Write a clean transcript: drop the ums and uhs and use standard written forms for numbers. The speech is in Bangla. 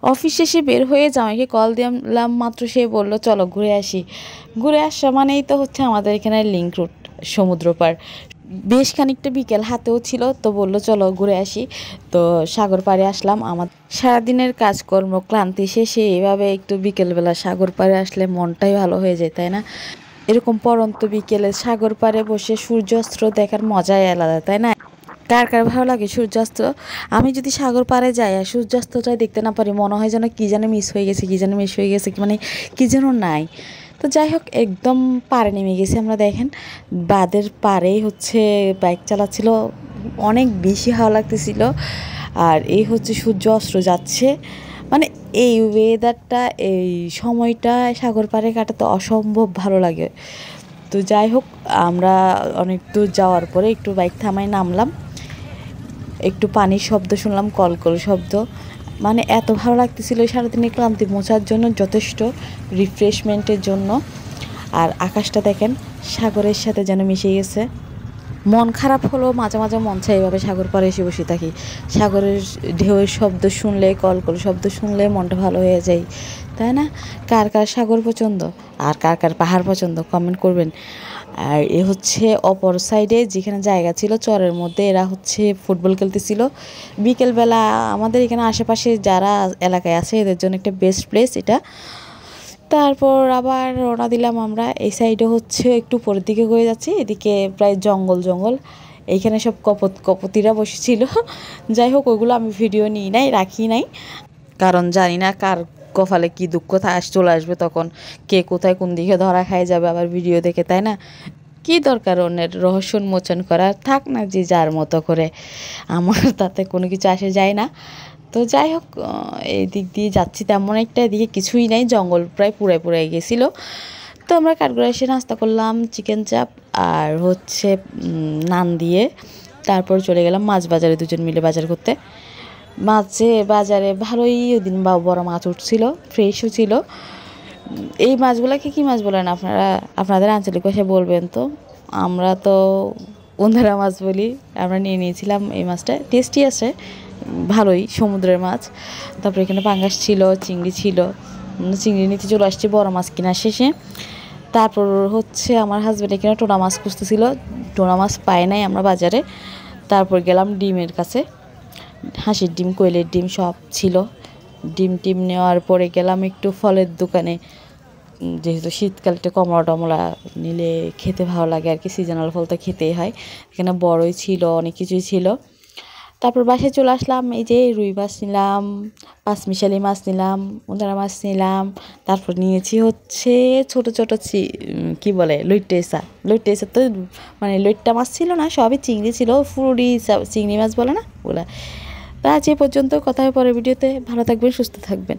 অফিস শেষে বের হয়ে জামাইকে কল দিলাম, মাত্র সে বলল চলো ঘুরে আসি। ঘুরে আসা মানেই তো হচ্ছে আমাদের এখানে লিংক রোড, সমুদ্র পার। বেশ খানিকটা বিকেল হাতেও ছিল, তো বললো চলো ঘুরে আসি। তো সাগর পাড়ে আসলাম। আমার সারাদিনের কাজকর্ম ক্লান্তি শেষে এভাবে একটু বিকেলবেলা সাগর পাড়ে আসলে মনটাই ভালো হয়ে যায়, তাই না? এরকম পড়ন্ত বিকেলে সাগর পাড়ে বসে সূর্যাস্ত দেখার মজাই আলাদা, তাই না? কার কার ভালো লাগে সূর্যাস্ত? আমি যদি সাগর পাড়ে যাই আর সূর্যাস্তটাই দেখতে না পারি, মনে হয় যেন কী যেন মিস হয়ে গেছে, কী যেন মিস হয়ে গেছে, মানে কী যেন নাই। তো যাই হোক, একদম পাড়ে নেমে গেছি আমরা। দেখেন বাঁধের পাড়েই হচ্ছে বাইক চালাচ্ছিল, অনেক বেশি হাওয়া লাগতেছিল। আর এই হচ্ছে সূর্য অস্ত যাচ্ছে, মানে এই ওয়েদারটা, এই সময়টা সাগর পাড়ে কাটাতে অসম্ভব ভালো লাগে। তো যাই হোক, আমরা অনেক দূর যাওয়ার পরে একটু বাইক থামাই নামলাম, একটু পানির শব্দ শুনলাম, কলকল শব্দ। মানে এত ভালো লাগতেছিল, সারাদিনের ক্লান্তি মোছার জন্য যথেষ্ট, রিফ্রেশমেন্টের জন্য। আর আকাশটা দেখেন সাগরের সাথে যেন মিশে গেছে। মন খারাপ হলেও মাঝে মাঝে মন চায় এভাবে সাগর পাড়ে এসে বসে থাকি। সাগরের ঢেউয়ের শব্দ শুনলে, কলকল শব্দ শুনলে মনটা ভালো হয়ে যায়, তাই না? কার কার সাগর পছন্দ আর কার কার পাহাড় পছন্দ কমেন্ট করবেন। আর এ হচ্ছে অপর সাইডে যেখানে জায়গা ছিল চরের মধ্যে, এরা হচ্ছে ফুটবল খেলতেছিল বিকেলবেলা। আমাদের এখানে আশেপাশে যারা এলাকায় আছে এদের জন্য একটা বেস্ট প্লেস এটা। তারপর আবার রওনা দিলাম আমরা। এই সাইডে হচ্ছে একটু উপরের দিকে হয়ে যাচ্ছি, এদিকে প্রায় জঙ্গল জঙ্গল। এইখানে সব কপতিরা বসেছিল। যাই হোক, ওগুলো আমি ভিডিও নিই নাই, রাখি নাই, কারণ জানি না কার কপালে কি দুঃখ চলে আসবে, তখন কে কোথায় কোন দিকে ধরা খায় যাবে আবার ভিডিও দেখে, তাই না? কি দরকার অন্যের রহস্য উন্মোচন করার, থাক না যে যার মতো করে, আমার তাতে কোনো কিছু আসে যায় না। তো যাই হোক, এই দিক দিয়ে যাচ্ছি, তেমন একটা এদিকে কিছুই নাই, জঙ্গল প্রায় পুরাই গেছিলো। তো আমরা কাঠগড়ায় এসে নাস্তা করলাম চিকেন চাপ আর হচ্ছে নান দিয়ে। তারপর চলে গেলাম মাছ বাজারে, দুজন মিলে বাজার করতে। বাজারে ভালোই ওদিন বড় মাছ উঠছিল, ফ্রেশও ছিল। এই মাছগুলোকে কী মাছ বলেন আপনারা? আপনাদের আঞ্চলিক ভাষায় বলবেন তো। আমরা তো বন্ধুরা মাছ বলি। আমরা নিয়ে নিয়েছিলাম এই মাছটা, টেস্টি আছে, ভালোই সমুদ্রের মাছ। তারপরে এখানে পাঙ্গাস ছিল, চিংড়ি ছিল। চিংড়ি নিতে চলে আসছি বড় মাছ কেনার শেষে। তারপর হচ্ছে আমার হাজব্যান্ড এখানে টোনা মাছ খুঁজতেছিল, টোনা মাছ পায় নাই আমরা বাজারে। তারপর গেলাম ডিমের কাছে, হাঁসের ডিম, কোয়েলের ডিম সব ছিল। ডিম নেওয়ার পরে গেলাম একটু ফলের দোকানে, যেহেতু শীতকালে একটু কমলা টমলা নিলে খেতে ভালো লাগে আর কি, সিজনাল ফল তো খেতেই হয়। এখানে বড়ই ছিল, অনেক কিছুই ছিল। তারপর বাসায় চলে আসলাম, এই যে রুই মাছ নিলাম, পাঁচমিশালি মাছ নিলাম, উন্দারা মাছ নিলাম। তারপর নিয়েছি হচ্ছে ছোটো ছোটো কী বলে লইট্টেসা তো, মানে লইট্টা মাছ ছিল না, সবই চিংড়ি ছিল, ফুরি চিংড়ি মাছ বলে না ওগুলা। তা আজ এ পর্যন্ত, কথা হয় পরের ভিডিওতে। ভালো থাকবেন, সুস্থ থাকবেন।